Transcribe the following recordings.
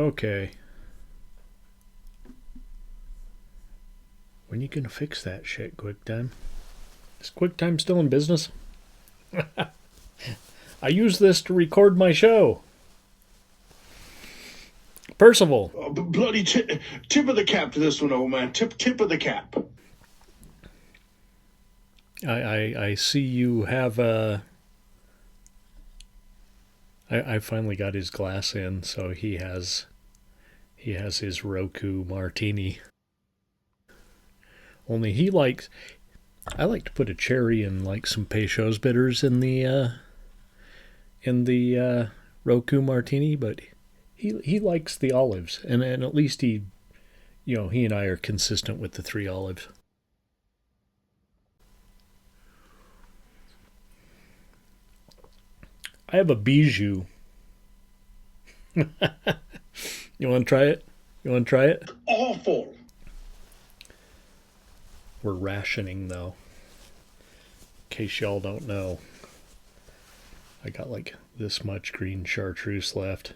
Okay. When you gonna fix that shit, QuickTime? Is QuickTime still in business? I use this to record my show. Percival. Oh, bloody tip of the cap to this one, old man. Tip of the cap. I see you have a... I finally got his glass in, so he has his Roku martini. Only he likes... I like to put a cherry and like some Peychaud's bitters in the Roku martini, but he likes the olives, and at least he and I are consistent with the 3 olives. I have a bijou. You want to try it? Awful. We're rationing, though. In case y'all don't know. I got like this much green chartreuse left.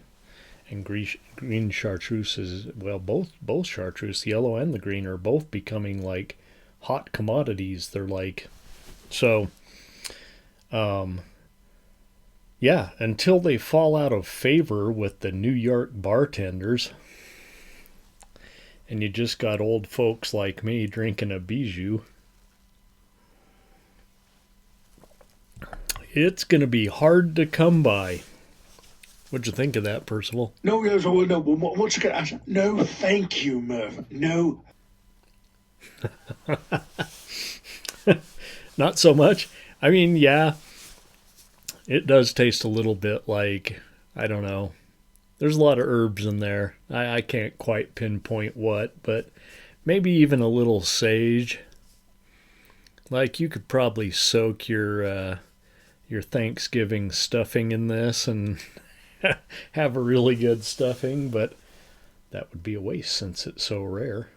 And green chartreuse is, well, both chartreuse, the yellow and the green, are both becoming like hot commodities. They're like... So, yeah, until they fall out of favor with the New York bartenders, and you just got old folks like me drinking a bijou, it's going to be hard to come by. What'd you think of that, Percival? No. What's you gonna? No, thank you, Murph. No. Not so much. I mean, yeah, it does taste a little bit like, I don't know. There's a lot of herbs in there. I can't quite pinpoint what, but maybe even a little sage. Like you could probably soak your Thanksgiving stuffing in this and have a really good stuffing, but that would be a waste since it's so rare.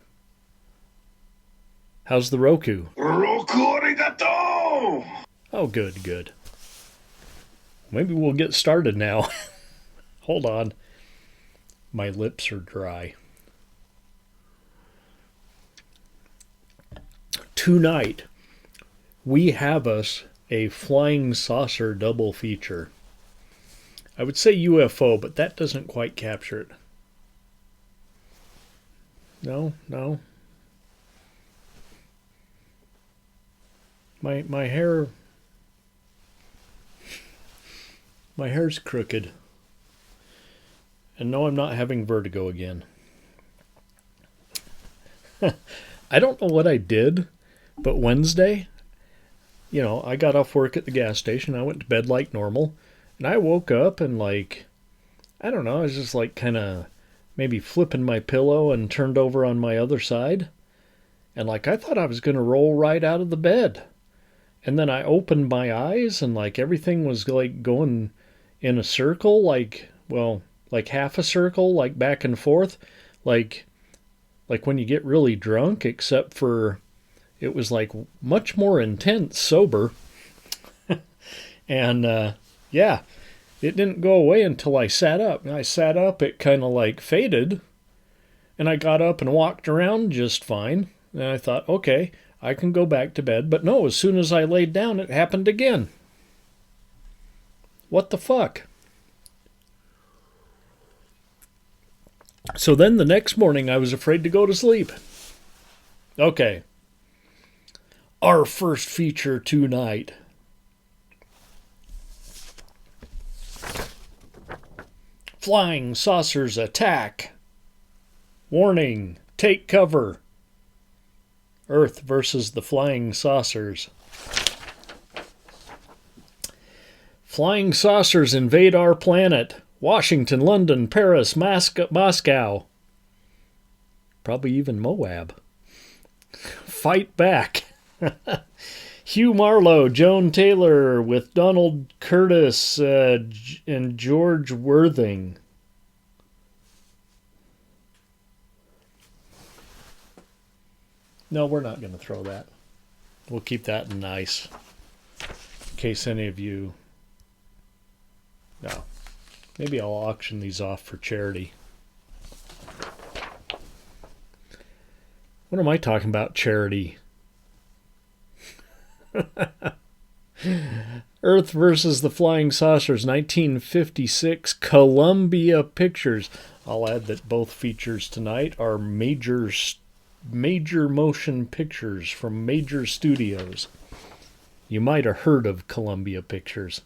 How's the Roku? Roku arigato! Oh, good. Maybe we'll get started now. Hold on. My lips are dry. Tonight, we have us a flying saucer double feature. I would say UFO, but that doesn't quite capture it. No. My hair's crooked. And no, I'm not having vertigo again. I don't know what I did, but Wednesday, I got off work at the gas station. I went to bed like normal. And I woke up and I was just like kind of maybe flipping my pillow and turned over on my other side. And I thought I was going to roll right out of the bed. And then I opened my eyes and everything was like going in a circle, like half a circle, like back and forth, like when you get really drunk, except for it was like much more intense sober. And yeah, it didn't go away until I sat up. And I sat up, it kind of faded, and I got up and walked around just fine. And I thought, okay, I can go back to bed. But no, as soon as I laid down, it happened again. What the fuck? So then the next morning, I was afraid to go to sleep. Okay. Our first feature tonight. Flying saucers attack. Warning, take cover. Earth versus the flying saucers. Flying saucers invade our planet. Washington, London, Paris, Moscow. Probably even Moab. Fight back. Hugh Marlowe, Joan Taylor with Donald Curtis and George Worthing. No, we're not going to throw that. We'll keep that in nice. In case any of you... No. Maybe I'll auction these off for charity. What am I talking about? Charity. Earth versus the Flying Saucers, 1956, Columbia Pictures. I'll add that both features tonight are major motion pictures from major studios. You might have heard of Columbia Pictures.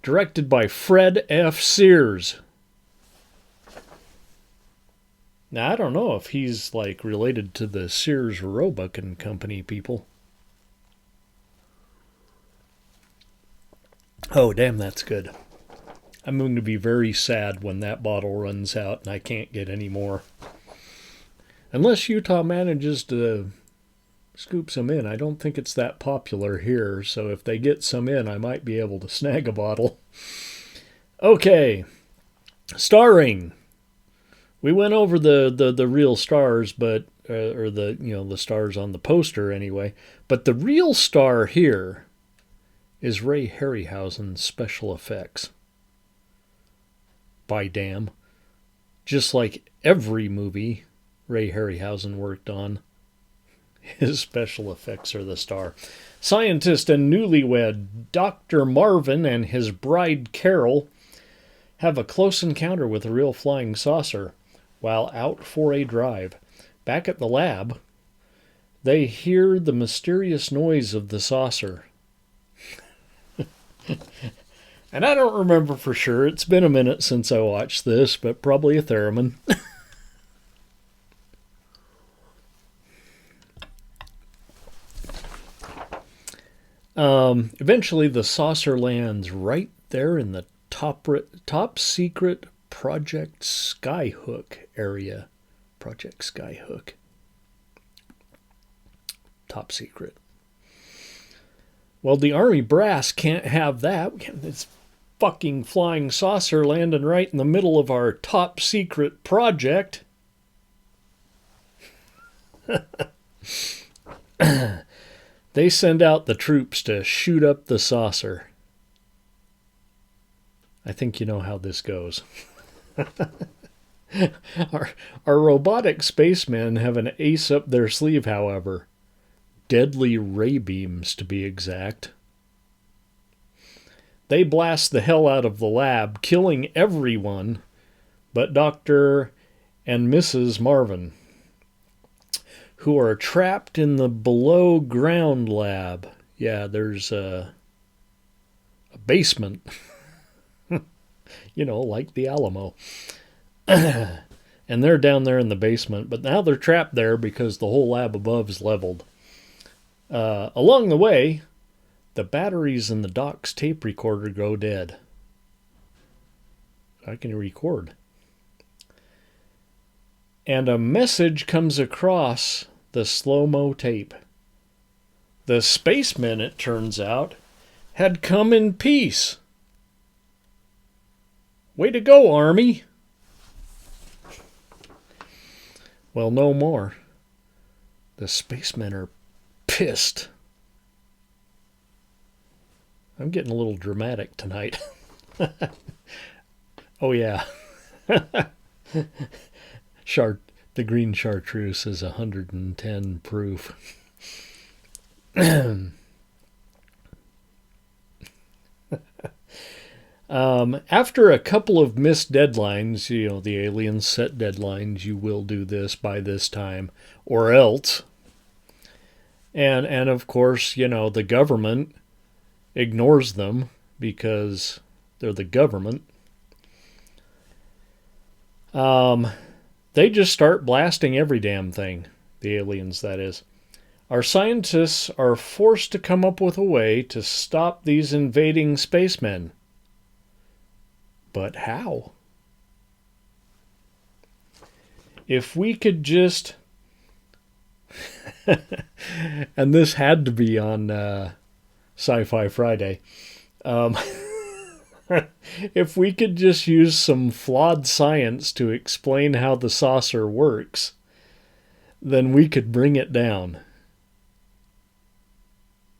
Directed by Fred F. Sears. Now, I don't know if he's like related to the Sears Roebuck and Company people. Oh, damn, that's good. I'm going to be very sad when that bottle runs out and I can't get any more. Unless Utah manages to scoop some in. I don't think it's that popular here, so if they get some in, I might be able to snag a bottle. Okay. Starring. We went over the real stars, but or the stars on the poster anyway. But the real star here is Ray Harryhausen's special effects. By damn. Just like every movie Ray Harryhausen worked on, his special effects are the star. Scientist and newlywed Dr. Marvin and his bride Carol have a close encounter with a real flying saucer while out for a drive. Back at the lab, they hear the mysterious noise of the saucer. And I don't remember for sure. It's been a minute since I watched this, but probably a theremin. Eventually, the saucer lands right there in the top secret Project Skyhook area. Project Skyhook. Top secret. Well, the Army brass can't have that. It's fucking flying saucer landing right in the middle of our top secret project. They send out the troops to shoot up the saucer. I think you know how this goes. Our robotic spacemen have an ace up their sleeve, however. Deadly ray beams, to be exact. They blast the hell out of the lab, killing everyone but Dr. and Mrs. Marvin, who are trapped in the below-ground lab. Yeah, there's a basement. Like the Alamo. And they're down there in the basement, but now they're trapped there because the whole lab above is leveled. Along the way, the batteries in the doc's tape recorder go dead. I can record. And a message comes across the slow-mo tape. The spacemen, it turns out, had come in peace. Way to go, Army! Well, no more. The spacemen are pissed. I'm getting a little dramatic tonight. Oh, yeah. The green chartreuse is 110 proof. After a couple of missed deadlines, the aliens set deadlines, you will do this by this time, or else. And of course, the government ignores them because they're the government. They just start blasting every damn thing. The aliens, that is. Our scientists are forced to come up with a way to stop these invading spacemen. But how? If we could just... and this had to be on Sci-Fi Friday. If we could just use some flawed science to explain how the saucer works, then we could bring it down.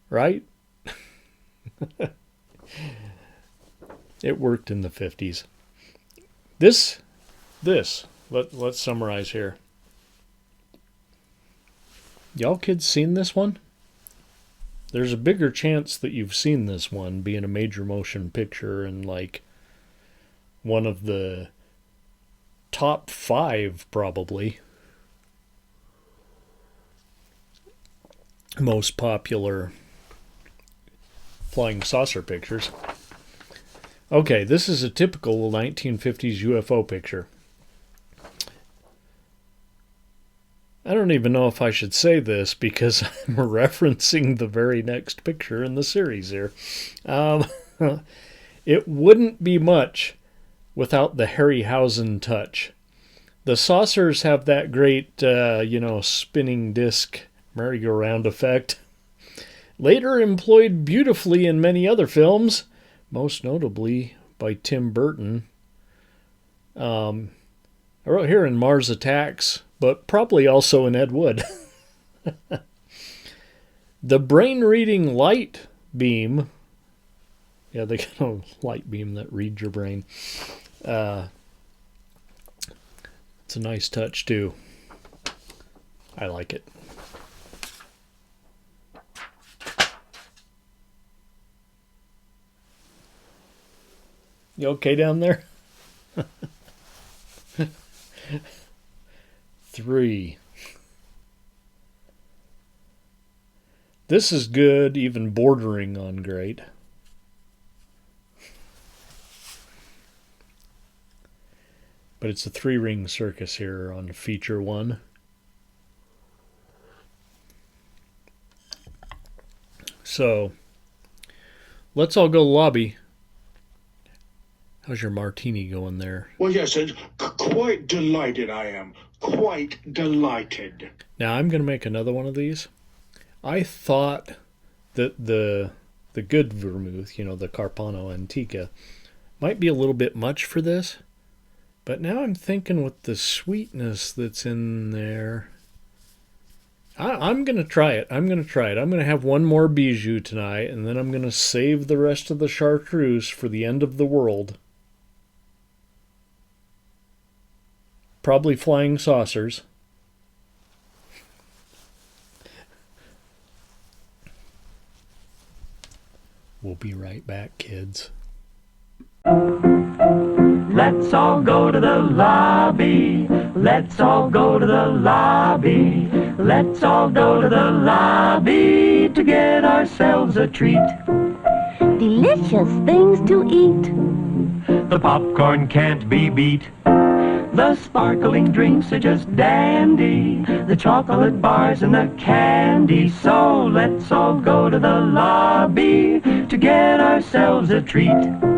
Right? It worked in the 50s. Let's summarize here. Y'all kids seen this one? There's a bigger chance that you've seen this one, being a major motion picture and like one of the top 5 probably most popular flying saucer pictures. Okay, this is a typical 1950s UFO picture. I don't even know if I should say this because I'm referencing the very next picture in the series here. It wouldn't be much without the Harryhausen touch. The saucers have that great, spinning disc merry-go-round effect. Later employed beautifully in many other films, most notably by Tim Burton. I wrote here in Mars Attacks, but probably also in Ed Wood. The brain-reading light beam. Yeah, they got a light beam that reads your brain. It's a nice touch, too. I like it. You okay down there? 3. This is good, even bordering on great. But it's a 3-ring circus here on feature 1. So, let's all go lobby. How's your martini going there? Well, yes, quite delighted I am. Quite delighted. Now, I'm going to make another one of these. I thought that the good vermouth, the Carpano Antica, might be a little bit much for this. But now I'm thinking with the sweetness that's in there, I'm going to try it. I'm going to have one more bijou tonight, and then I'm going to save the rest of the chartreuse for the end of the world. Probably flying saucers. We'll be right back, kids. Let's all go to the lobby. Let's all go to the lobby. Let's all go to the lobby to get ourselves a treat. Delicious things to eat. The popcorn can't be beat. The sparkling drinks are just dandy. The chocolate bars and the candy. So let's all go to the lobby to get ourselves a treat.